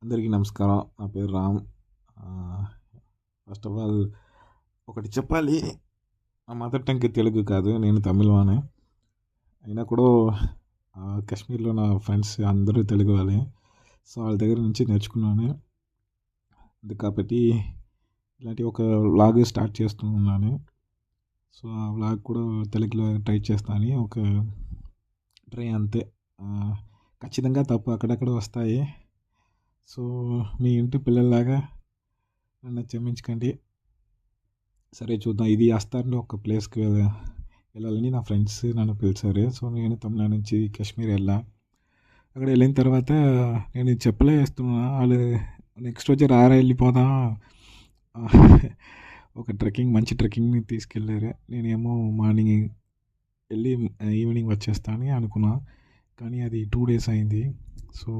అందరికీ నమస్కారం. నా పేరు రామ్. ఫస్ట్ ఆఫ్ ఆల్ ఒకటి చెప్పాలి. నా మదర్ టంగ్ తెలుగు కాదు, నేను తమిళవాణ్ణి. అయినా కూడా కాశ్మీర్లో నా ఫ్రెండ్స్ అందరూ తెలుగు వాళ్ళే. సో వాళ్ళ దగ్గర నుంచి నేర్చుకున్నాను. కాబట్టి ఇలాంటి ఒక వ్లాగ్ స్టార్ట్ చేస్తున్నాను. సో ఆ వ్లాగ్ కూడా తెలుగులో ట్రై చేస్తాను. ఒక ట్రై అంతే. ఖచ్చితంగా తప్పు అక్కడక్కడ వస్తాయి. సో మీ ఇంటి పిల్లల్లాగా నన్ను క్షమించకండి. సరే చూద్దాం. ఇది అస్తార్లో ఒక ప్లేస్కి వెళ్ళాలని నా ఫ్రెండ్స్ నన్ను పిలిచారు. సో నేను తమిళనాడు నుంచి కాశ్మీర్ వెళ్ళా. అక్కడ వెళ్ళిన తర్వాత నేను చెప్పులే వేస్తున్నా. వాళ్ళు నెక్స్ట్ వచ్చి రారా వెళ్ళిపోదాం, ఒక మంచి ట్రెక్కింగ్ని తీసుకెళ్ళారు. నేనేమో మార్నింగ్ వెళ్ళి ఈవినింగ్ వచ్చేస్తాను అనుకున్నా. కానీ అది 2 days అయింది. సో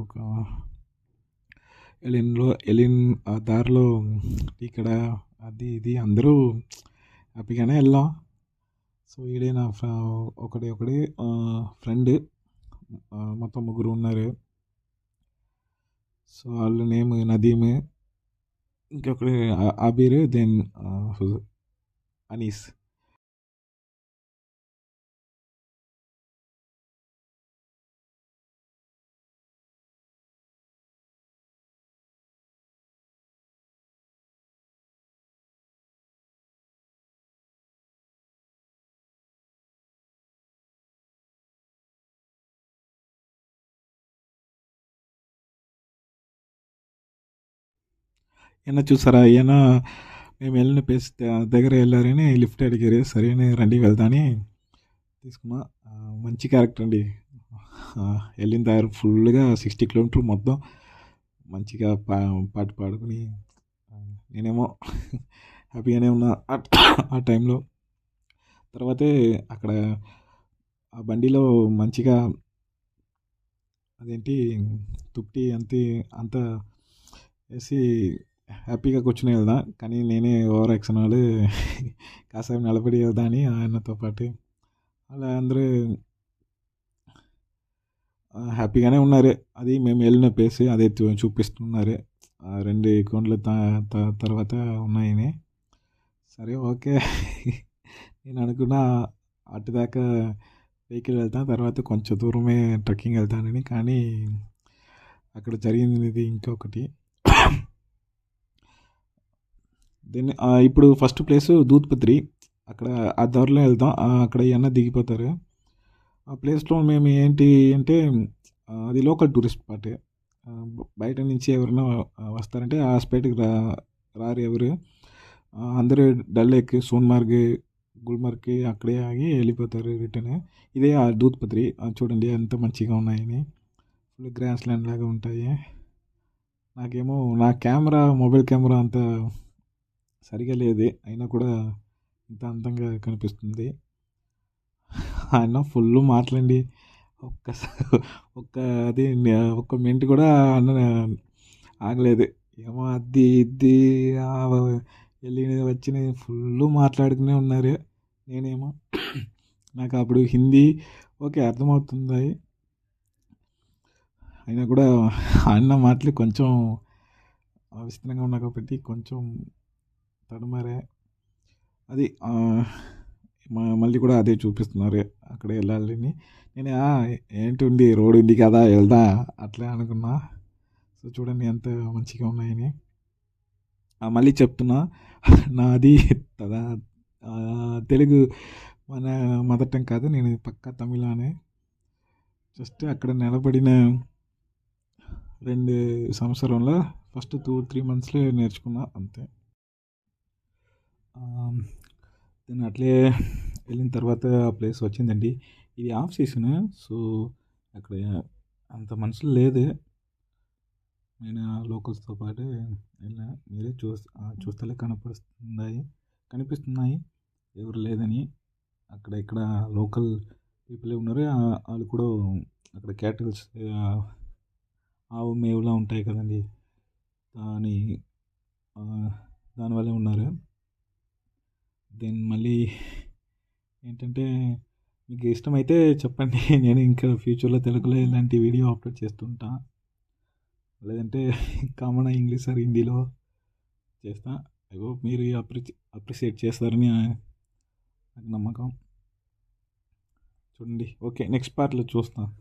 వెళ్ళిన ఆ దారిలో ఇక్కడ అది ఇది అందరూ హ్యాపీగానే వెళ్ళాం. సో ఈడే నా ఒకటి ఫ్రెండ్, మొత్తం ముగ్గురు ఉన్నారు. సో వాళ్ళ నేమ్ నదీమ్, ఇంకొకటి ఆబీర్, దెన్ అనీస్. ఈయన చూసారా, ఈయన మేము వెళ్ళిన ప్లేస్ దగ్గర వెళ్ళారని లిఫ్ట్ అడిగారు. సరే రండి వెళ్దాని తీసుకున్నా. మంచి క్యారెక్టర్ అండి. వెళ్ళిన దారి ఫుల్గా 60 kilometers మొత్తం మంచిగా పాట పాడుకుని నేనేమో హ్యాపీగానే ఉన్నా ఆ టైంలో. తర్వాతే అక్కడ ఆ బండిలో మంచిగా అదేంటి తుప్పటి అంతా వేసి హ్యాపీగా కూర్చుని వెళ్దా. కానీ నేనే ఓవర్ యాక్షన్ వాళ్ళు కాసేపు నిలబడి వెళ్దా అని ఆయనతో పాటు అలా అందరూ హ్యాపీగానే ఉన్నారు. అది మేము వెళ్ళిన ప్లేస్ అదే చూపిస్తున్నారు. 2 కొండల తర్వాత ఉన్నాయని. సరే ఓకే. నేను అనుకున్న అటు దాకా వెహికల్ వెళ్తాను, తర్వాత కొంచెం దూరమే ట్రెక్కింగ్ వెళ్తానని. కానీ అక్కడ జరిగింది ఇంకొకటి. దెన్ ఇప్పుడు ఫస్ట్ ప్లేస్ దూద్పత్రి. అక్కడ ఆ దారిలో వెళ్తాం. అక్కడ ఎన్న దిగిపోతారు. ఆ ప్లేస్లో మేము ఏంటి అంటే అది లోకల్ టూరిస్ట్ స్పాట్. బయట నుంచి ఎవరైనా వస్తారంటే ఆ స్పాట్కి రారు ఎవరు. అందరూ డల్ లేక్, సోన్మార్గ్, గుల్మార్గ్కి అక్కడే ఆగి వెళ్ళిపోతారు రిటర్న్. ఇదే ఆ దూద్పత్రి. చూడండి ఎంత మంచిగా ఉన్నాయని. ఫుల్ గ్రాస్ ల్యాండ్ లాగా ఉంటాయి. నాకేమో నా మొబైల్ కెమెరా అంత సరిగా లేదు, అయినా కూడా ఇంత అందంగా కనిపిస్తుంది. ఆయన ఫుల్ మాటలండి. ఒక్క అది ఒక్క మినిట్ కూడా అన్న ఆగలేదు. ఏమో అది ఇది వెళ్ళి వచ్చిన ఫుల్ మాట్లాడుకునే ఉన్నారు. నేనేమో నాకు అప్పుడు హిందీ ఓకే అర్థమవుతుంది, అయినా కూడా అన్న మాటలు కొంచెం విస్తృతంగా ఉన్నా కాబట్టి కొంచెం తడుమారే. అది మళ్ళీ కూడా అదే చూపిస్తున్నారు అక్కడ వెళ్ళాలని. నేను ఏంటి ఉంది, రోడ్ ఉంది కదా వెళ్దా అట్లా అనుకున్నా. సో చూడండి ఎంత మంచిగా ఉన్నాయని. మళ్ళీ చెప్తున్నా, నాది తెలుగు మన మదర్ టంగ్ కాదు, నేను పక్కా తమిళానే. జస్ట్ అక్కడ నిలబడిన 2 సంవత్సరంలో ఫస్ట్ 2-3 monthsలో నేర్చుకున్నా అంతే. నేను అట్లే వెళ్ళిన తర్వాత ఆ ప్లేస్ వచ్చిందండి. ఇది ఆఫ్ సీజన్. సో అక్కడ అంత మనుషులు లేదు. నేను లోకల్స్తో పాటు వెళ్ళా. మీరే చూస్తలే కనిపిస్తున్నాయి ఎవరు లేదని. ఇక్కడ లోకల్ పీపులే ఉన్నారు. వాళ్ళు కూడా అక్కడ క్యాటిల్స్, ఆవు మేవులా ఉంటాయి కదండి, దాని దానివల్లే ఉన్నారు. దెన్ మళ్ళీ ఏంటంటే మీకు ఇష్టమైతే చెప్పండి. నేను ఇంకా ఫ్యూచర్లో తెలుగులో ఇలాంటి వీడియో అప్లోడ్ చేస్తుంటా. లేదంటే కామన్ ఇంగ్లీష్ ఆర్ హిందీలో చేస్తా. ఐ హోప్ మీరు అప్రిషియేట్ చేస్తారని నాకు నమ్మకం. చూడండి. ఓకే, నెక్స్ట్ పార్ట్లో చూస్తాం.